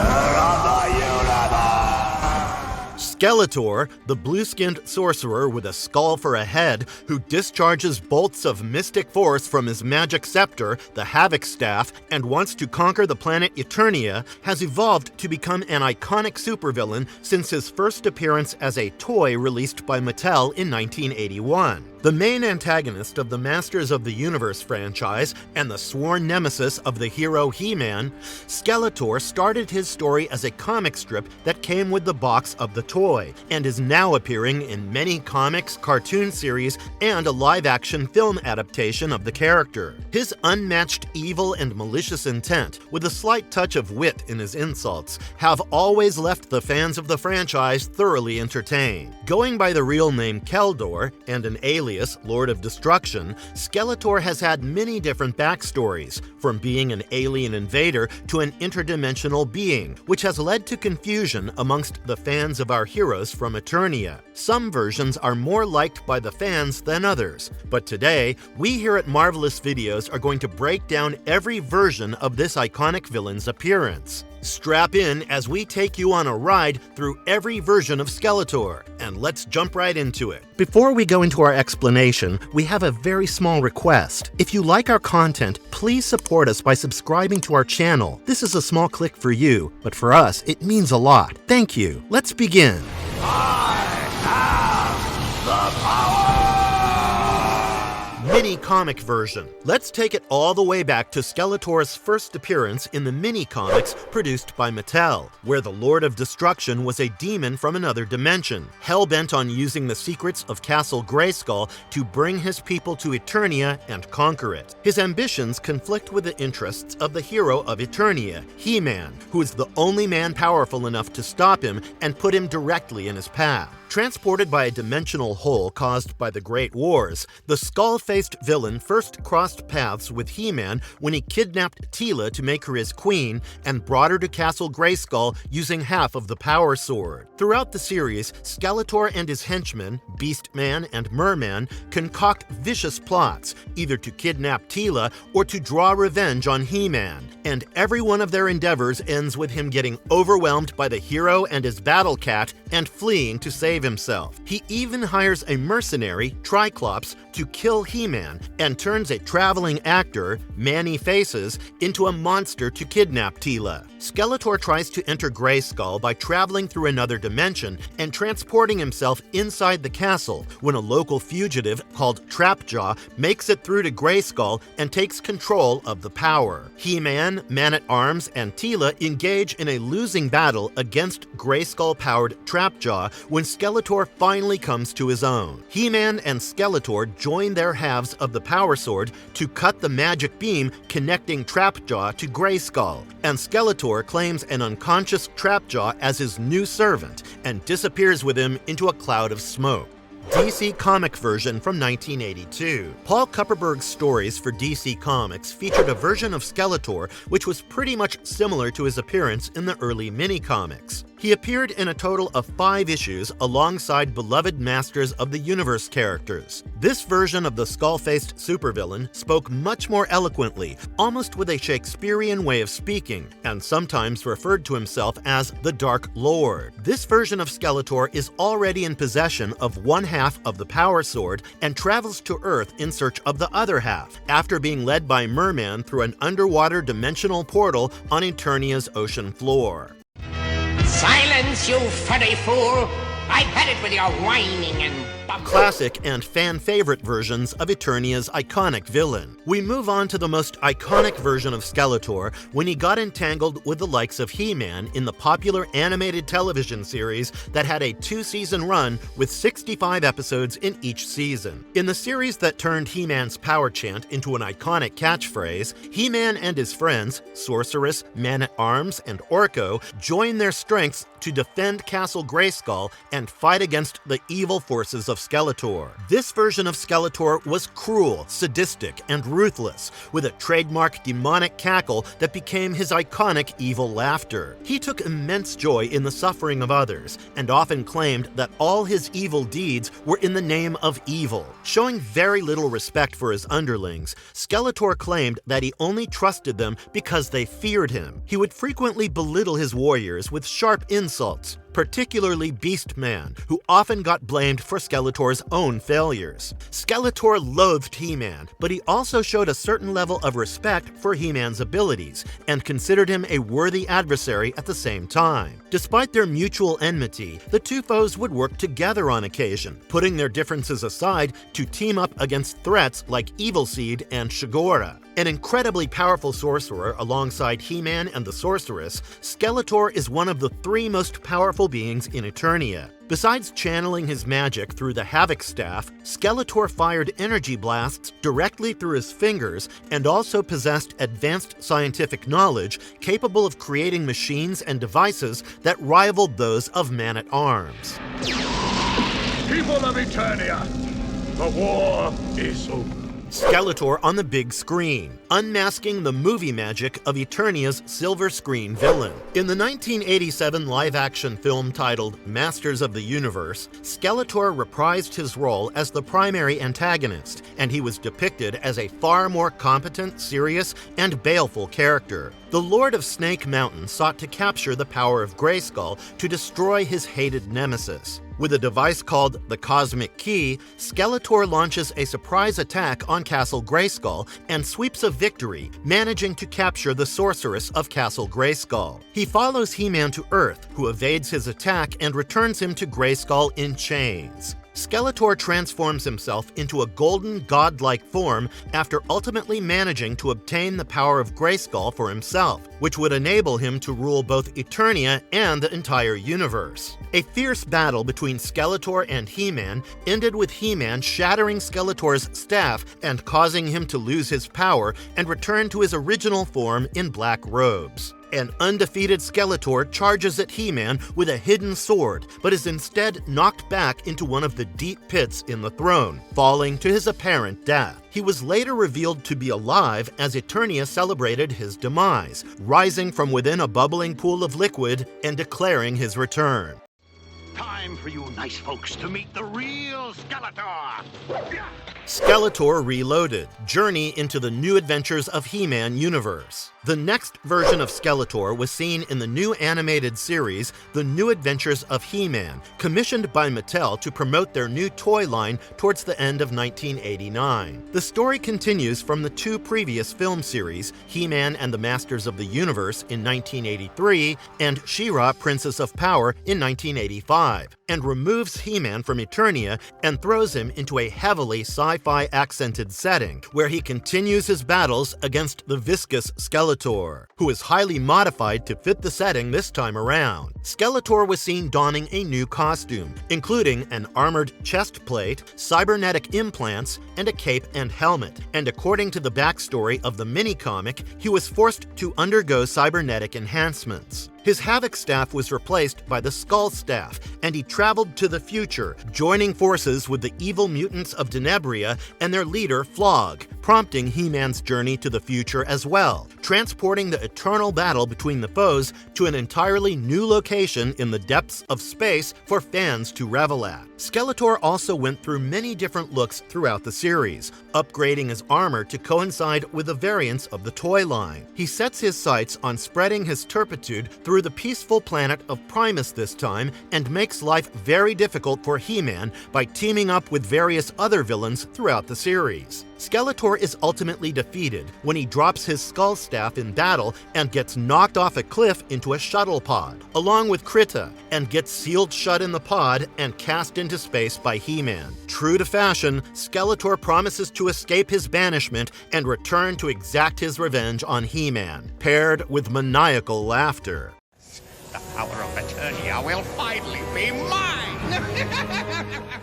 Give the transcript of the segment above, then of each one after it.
of the universe! Skeletor, the blue-skinned sorcerer with a skull for a head who discharges bolts of mystic force from his magic scepter, the Havoc Staff, and wants to conquer the planet Eternia, has evolved to become an iconic supervillain since his first appearance as a toy released by Mattel in 1981. The main antagonist of the Masters of the Universe franchise and the sworn nemesis of the hero He-Man, Skeletor started his story as a comic strip that came with the box of the toy, and is now appearing in many comics, cartoon series, and a live-action film adaptation of the character. His unmatched evil and malicious intent, with a slight touch of wit in his insults, have always left the fans of the franchise thoroughly entertained. Going by the real name Keldor and an alias Lord of Destruction, Skeletor has had many different backstories, from being an alien invader to an interdimensional being, which has led to confusion amongst the fans of our heroes from Eternia. Some versions are more liked by the fans than others, but today, we here at Marvelous Videos are going to break down every version of this iconic villain's appearance. Strap in as we take you on a ride through every version of Skeletor, and let's jump right into it. Before we go into our explanation, we have a very small request. If you like our content, please support us by subscribing to our channel. This is a small click for you, but for us, it means a lot. Thank you. Let's begin. I have the power! Mini-comic version. Let's take it all the way back to Skeletor's first appearance in the mini-comics produced by Mattel, where the Lord of Destruction was a demon from another dimension, hell-bent on using the secrets of Castle Grayskull to bring his people to Eternia and conquer it. His ambitions conflict with the interests of the hero of Eternia, He-Man, who is the only man powerful enough to stop him and put him directly in his path. Transported by a dimensional hole caused by the Great Wars, the skull-faced villain first crossed paths with He-Man when he kidnapped Teela to make her his queen and brought her to Castle Grayskull using half of the Power Sword. Throughout the series, Skeletor and his henchmen, Beastman and Merman, concoct vicious plots, either to kidnap Teela or to draw revenge on He-Man, and every one of their endeavors ends with him getting overwhelmed by the hero and his battle cat and fleeing to save himself. He even hires a mercenary, Triclops, to kill He-Man and turns a traveling actor, Manny Faces, into a monster to kidnap Teela. Skeletor tries to enter Grayskull by traveling through another dimension and transporting himself inside the castle when a local fugitive called Trapjaw makes it through to Grayskull and takes control of the power. He-Man, Man-at-Arms, and Teela engage in a losing battle against Grayskull-powered Trapjaw when Skeletor finally comes to his own. He-Man and Skeletor join their halves of the Power Sword to cut the magic beam connecting Trapjaw to Grayskull, and Skeletor claims an unconscious Trapjaw as his new servant and disappears with him into a cloud of smoke. DC comic version from 1982. Paul Kupperberg's stories for DC Comics featured a version of Skeletor which was pretty much similar to his appearance in the early mini-comics. He appeared in a total of 5 issues alongside beloved Masters of the Universe characters. This version of the skull-faced supervillain spoke much more eloquently, almost with a Shakespearean way of speaking, and sometimes referred to himself as the Dark Lord. This version of Skeletor is already in possession of one half of the Power Sword and travels to Earth in search of the other half, after being led by Merman through an underwater dimensional portal on Eternia's ocean floor. Silence, you furry fool! I've had it with your whining and Classic and fan-favorite versions of Eternia's iconic villain. We move on to the most iconic version of Skeletor when he got entangled with the likes of He-Man in the popular animated television series that had a 2-season run with 65 episodes in each season. In the series that turned He-Man's power chant into an iconic catchphrase, He-Man and his friends, Sorceress, Man-at-Arms, and Orko, join their strengths to defend Castle Grayskull and fight against the evil forces of Skeletor. This version of Skeletor was cruel, sadistic, and ruthless, with a trademark demonic cackle that became his iconic evil laughter. He took immense joy in the suffering of others, and often claimed that all his evil deeds were in the name of evil. Showing very little respect for his underlings, Skeletor claimed that he only trusted them because they feared him. He would frequently belittle his warriors with sharp insults, particularly Beastman, who often got blamed for Skeletor's own failures. Skeletor loathed He-Man, but he also showed a certain level of respect for He-Man's abilities, and considered him a worthy adversary at the same time. Despite their mutual enmity, the two foes would work together on occasion, putting their differences aside to team up against threats like Evil Seed and Shigora. An incredibly powerful sorcerer alongside He-Man and the Sorceress, Skeletor is one of the three most powerful beings in Eternia. Besides channeling his magic through the Havoc Staff, Skeletor fired energy blasts directly through his fingers and also possessed advanced scientific knowledge capable of creating machines and devices that rivaled those of Man-at-Arms. People of Eternia, the war is over. Skeletor on the big screen, unmasking the movie magic of Eternia's silver screen villain. In the 1987 live-action film titled Masters of the Universe, Skeletor reprised his role as the primary antagonist, and he was depicted as a far more competent, serious, and baleful character. The Lord of Snake Mountain sought to capture the power of Grayskull to destroy his hated nemesis. With a device called the Cosmic Key, Skeletor launches a surprise attack on Castle Grayskull and sweeps a victory, managing to capture the sorceress of Castle Grayskull. He follows He-Man to Earth, who evades his attack and returns him to Grayskull in chains. Skeletor transforms himself into a golden godlike form after ultimately managing to obtain the power of Grayskull for himself, which would enable him to rule both Eternia and the entire universe. A fierce battle between Skeletor and He-Man ended with He-Man shattering Skeletor's staff and causing him to lose his power and return to his original form in black robes. An undefeated Skeletor charges at He-Man with a hidden sword, but is instead knocked back into one of the deep pits in the throne, falling to his apparent death. He was later revealed to be alive as Eternia celebrated his demise, rising from within a bubbling pool of liquid and declaring his return. Time for you nice folks to meet the real Skeletor! Skeletor Reloaded: Journey into the New Adventures of He-Man universe. The next version of Skeletor was seen in the new animated series, The New Adventures of He-Man, commissioned by Mattel to promote their new toy line towards the end of 1989. The story continues from the two previous film series, He-Man and the Masters of the Universe in 1983 and She-Ra, Princess of Power in 1985, and removes He-Man from Eternia and throws him into a heavily sci-fi accented setting, where he continues his battles against the viscous Skeletor, who is highly modified to fit the setting this time around. Skeletor was seen donning a new costume, including an armored chest plate, cybernetic implants, and a cape and helmet. And according to the backstory of the mini-comic, he was forced to undergo cybernetic enhancements. His Havoc Staff was replaced by the Skull Staff, and he traveled to the future, joining forces with the evil mutants of Denebria and their leader, Flog, prompting He-Man's journey to the future as well, transporting the eternal battle between the foes to an entirely new location in the depths of space for fans to revel at. Skeletor also went through many different looks throughout the series, upgrading his armor to coincide with the variants of the toy line. He sets his sights on spreading his turpitude through the peaceful planet of Primus this time, and makes life very difficult for He-Man by teaming up with various other villains throughout the series. Skeletor is ultimately defeated when he drops his Skull Staff in battle and gets knocked off a cliff into a shuttle pod, along with Krita, and gets sealed shut in the pod and cast into space by He-Man. True to fashion, Skeletor promises to escape his banishment and return to exact his revenge on He-Man, paired with maniacal laughter. The power of Eternia will finally be mine!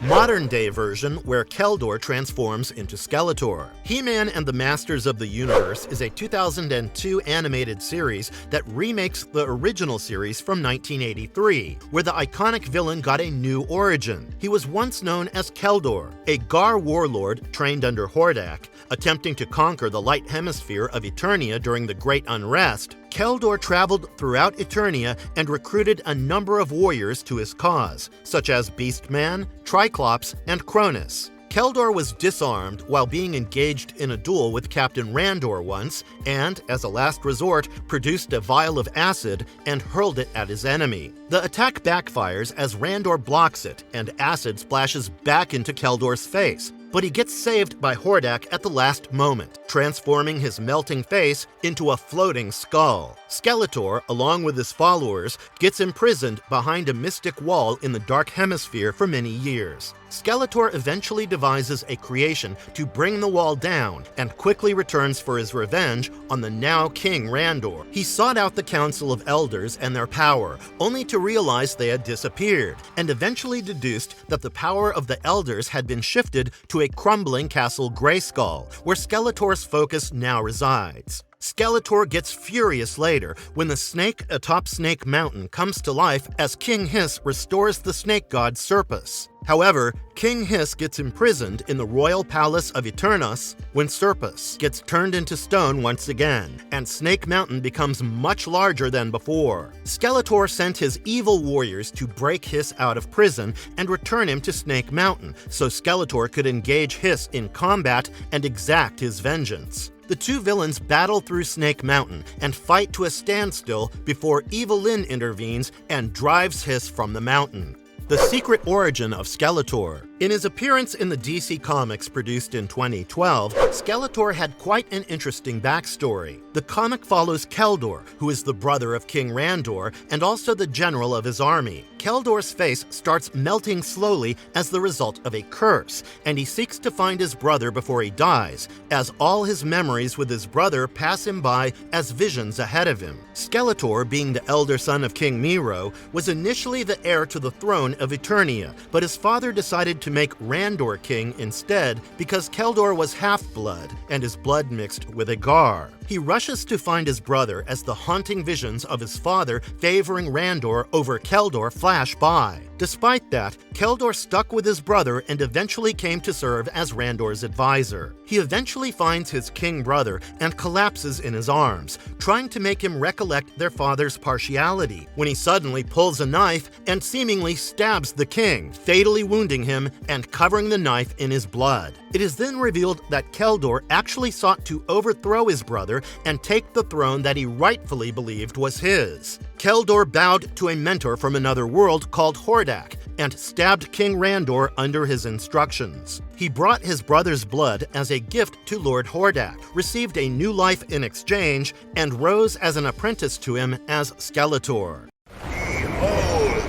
modern-day version where Keldor transforms into Skeletor. He-Man and the Masters of the Universe is a 2002 animated series that remakes the original series from 1983, where the iconic villain got a new origin. He was once known as Keldor, a Gar warlord trained under Hordak, attempting to conquer the light hemisphere of Eternia during the Great Unrest. Keldor traveled throughout Eternia and recruited a number of warriors to his cause, such as Beastman, Triclops, and Cronus. Keldor was disarmed while being engaged in a duel with Captain Randor once, and, as a last resort, produced a vial of acid and hurled it at his enemy. The attack backfires as Randor blocks it, and acid splashes back into Keldor's face, but he gets saved by Hordak at the last moment, transforming his melting face into a floating skull. Skeletor, along with his followers, gets imprisoned behind a mystic wall in the Dark Hemisphere for many years. Skeletor eventually devises a creation to bring the wall down and quickly returns for his revenge on the now King Randor. He sought out the Council of Elders and their power, only to realize they had disappeared, and eventually deduced that the power of the Elders had been shifted to a crumbling Castle Grayskull, where Skeletor's focus now resides. Skeletor gets furious later when the snake atop Snake Mountain comes to life as King Hiss restores the snake god Serpus. However, King Hiss gets imprisoned in the royal palace of Eternos when Serpus gets turned into stone once again, and Snake Mountain becomes much larger than before. Skeletor sent his evil warriors to break Hiss out of prison and return him to Snake Mountain, so Skeletor could engage Hiss in combat and exact his vengeance. The two villains battle through Snake Mountain and fight to a standstill before Evil Lyn intervenes and drives Hiss from the mountain. The secret origin of Skeletor. In his appearance in the DC Comics produced in 2012, Skeletor had quite an interesting backstory. The comic follows Keldor, who is the brother of King Randor and also the general of his army. Keldor's face starts melting slowly as the result of a curse, and he seeks to find his brother before he dies, as all his memories with his brother pass him by as visions ahead of him. Skeletor, being the elder son of King Miro, was initially the heir to the throne of Eternia, but his father decided to make Randor king instead because Keldor was half-blood, and his blood mixed with a Gar. He rushes to find his brother as the haunting visions of his father favoring Randor over Keldor flash by. Despite that, Keldor stuck with his brother and eventually came to serve as Randor's advisor. He eventually finds his king brother and collapses in his arms, trying to make him recollect their father's partiality, when he suddenly pulls a knife and seemingly stabs the king, fatally wounding him and covering the knife in his blood. It is then revealed that Keldor actually sought to overthrow his brother and take the throne that he rightfully believed was his. Keldor bowed to a mentor from another world called Hordak and stabbed King Randor under his instructions. He brought his brother's blood as a gift to Lord Hordak, received a new life in exchange, and rose as an apprentice to him as Skeletor. Behold,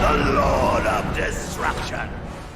the Lord of Destruction!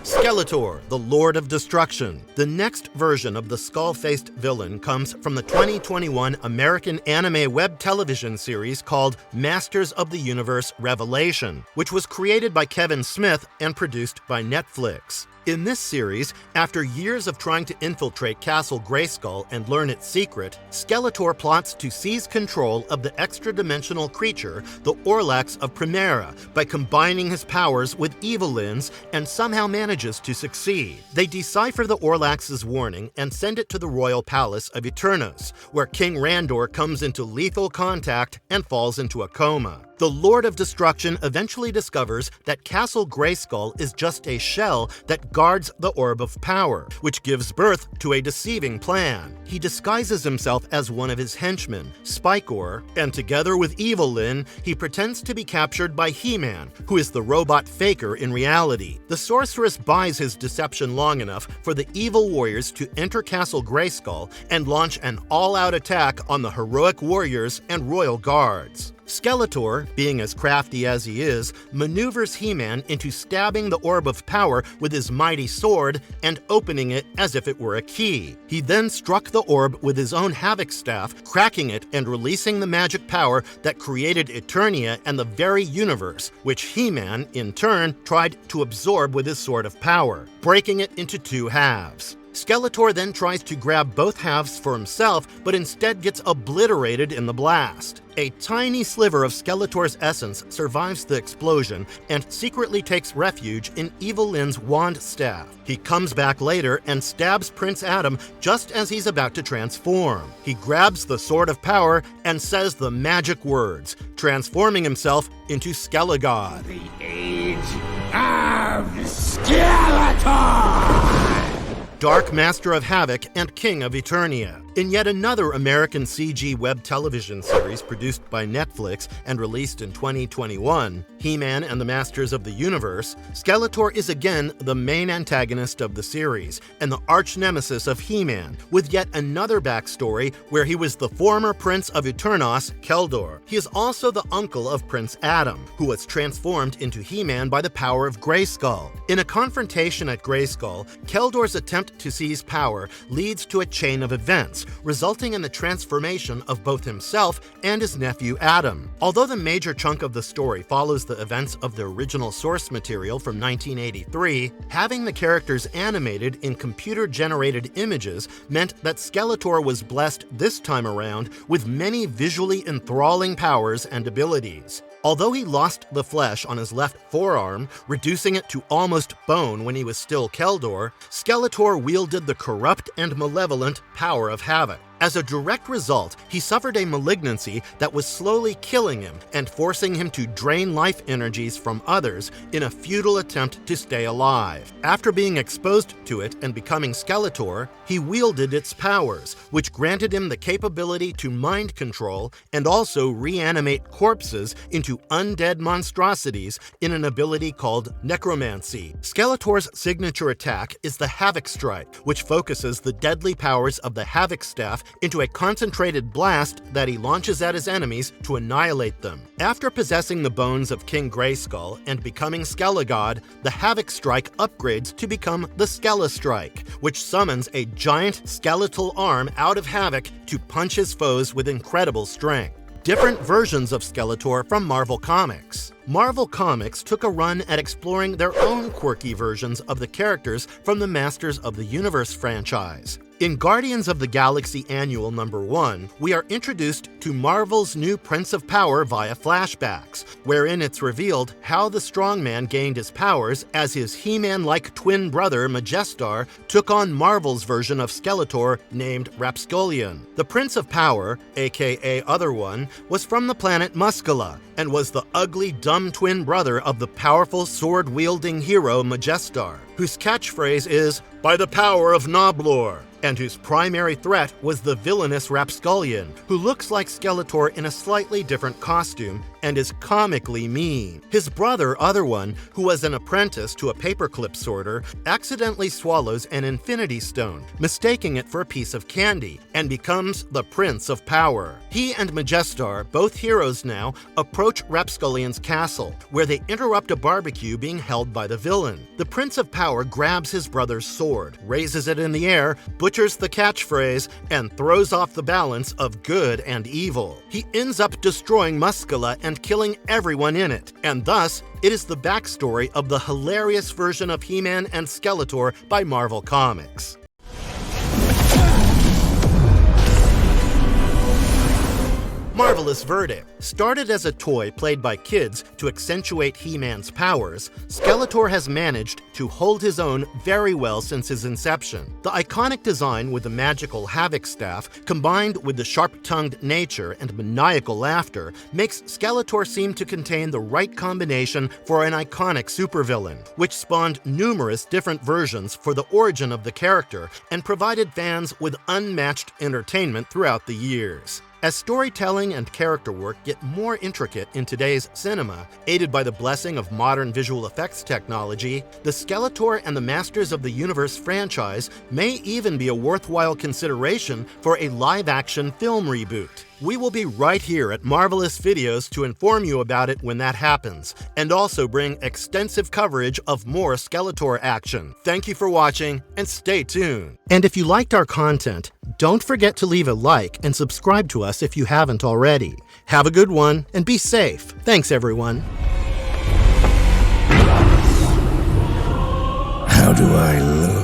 Skeletor, the Lord of Destruction. The next version of the skull-faced villain comes from the 2021 American anime web television series called Masters of the Universe Revelation, which was created by Kevin Smith and produced by Netflix. In this series, after years of trying to infiltrate Castle Grayskull and learn its secret, Skeletor plots to seize control of the extra-dimensional creature, the Orlax of Primera, by combining his powers with Evil Lyn's, and somehow manages to succeed. They decipher the Orlax's warning and send it to the royal palace of Eternos, where King Randor comes into lethal contact and falls into a coma. The Lord of Destruction eventually discovers that Castle Grayskull is just a shell that guards the Orb of Power, which gives birth to a deceiving plan. He disguises himself as one of his henchmen, Spikor, and together with Evil Lyn, he pretends to be captured by He-Man, who is the robot Faker in reality. The sorceress buys his deception long enough for the evil warriors to enter Castle Grayskull and launch an all-out attack on the heroic warriors and royal guards. Skeletor, being as crafty as he is, maneuvers He-Man into stabbing the Orb of Power with his mighty sword and opening it as if it were a key. He then struck the orb with his own Havoc Staff, cracking it and releasing the magic power that created Eternia and the very universe, which He-Man, in turn, tried to absorb with his Sword of Power, breaking it into two halves. Skeletor then tries to grab both halves for himself, but instead gets obliterated in the blast. A tiny sliver of Skeletor's essence survives the explosion and secretly takes refuge in Evil Lynn's wand staff. He comes back later and stabs Prince Adam just as he's about to transform. He grabs the Sword of Power and says the magic words, transforming himself into Skelegod. The age of Skeletor! Dark Master of Havoc and King of Eternia. In yet another American CG web television series produced by Netflix and released in 2021, He-Man and the Masters of the Universe, Skeletor is again the main antagonist of the series and the arch-nemesis of He-Man, with yet another backstory where he was the former Prince of Eternos, Keldor. He is also the uncle of Prince Adam, who was transformed into He-Man by the power of Grayskull. In a confrontation at Grayskull, Keldor's attempt to seize power leads to a chain of events, resulting in the transformation of both himself and his nephew Adam. Although the major chunk of the story follows the events of the original source material from 1983, having the characters animated in computer-generated images meant that Skeletor was blessed this time around with many visually enthralling powers and abilities. Although he lost the flesh on his left forearm, reducing it to almost bone when he was still Keldor, Skeletor wielded the corrupt and malevolent power of Havoc. As a direct result, he suffered a malignancy that was slowly killing him and forcing him to drain life energies from others in a futile attempt to stay alive. After being exposed to it and becoming Skeletor, he wielded its powers, which granted him the capability to mind control and also reanimate corpses into undead monstrosities in an ability called necromancy. Skeletor's signature attack is the Havoc Strike, which focuses the deadly powers of the Havoc Staff into a concentrated blast that he launches at his enemies to annihilate them. After possessing the bones of King Grayskull and becoming Skelegod, the Havoc Strike upgrades to become the Skelestrike, which summons a giant skeletal arm out of Havoc to punch his foes with incredible strength. Different versions of Skeletor from Marvel Comics. Marvel Comics took a run at exploring their own quirky versions of the characters from the Masters of the Universe franchise. In Guardians of the Galaxy Annual number 1, we are introduced to Marvel's new Prince of Power via flashbacks, wherein it's revealed how the strongman gained his powers as his He-Man-like twin brother Majestar took on Marvel's version of Skeletor named Rapscallion. The Prince of Power, aka Other One, was from the planet Muscula and was the ugly, dumb twin brother of the powerful sword-wielding hero Majestar, whose catchphrase is, "By the power of Noblor," and whose primary threat was the villainous Rapscallion, who looks like Skeletor in a slightly different costume and is comically mean. His brother, Other One, who was an apprentice to a paperclip sorter, accidentally swallows an Infinity Stone, mistaking it for a piece of candy, and becomes the Prince of Power. He and Majestar, both heroes now, approach Rapscallion's castle, where they interrupt a barbecue being held by the villain. The Prince of Power grabs his brother's sword, raises it in the air, butchers the catchphrase, and throws off the balance of good and evil. He ends up destroying Muscula and killing everyone in it, and thus, it is the backstory of the hilarious version of He-Man and Skeletor by Marvel Comics. Marvelous Verdict. Started as a toy played by kids to accentuate He-Man's powers, Skeletor has managed to hold his own very well since his inception. The iconic design with the magical Havoc Staff, combined with the sharp-tongued nature and maniacal laughter, makes Skeletor seem to contain the right combination for an iconic supervillain, which spawned numerous different versions for the origin of the character and provided fans with unmatched entertainment throughout the years. As storytelling and character work get more intricate in today's cinema, aided by the blessing of modern visual effects technology, the Skeletor and the Masters of the Universe franchise may even be a worthwhile consideration for a live-action film reboot. We will be right here at Marvelous Videos to inform you about it when that happens, and also bring extensive coverage of more Skeletor action. Thank you for watching, and stay tuned. And if you liked our content, don't forget to leave a like and subscribe to us if you haven't already. Have a good one, and be safe. Thanks, everyone. How do I look?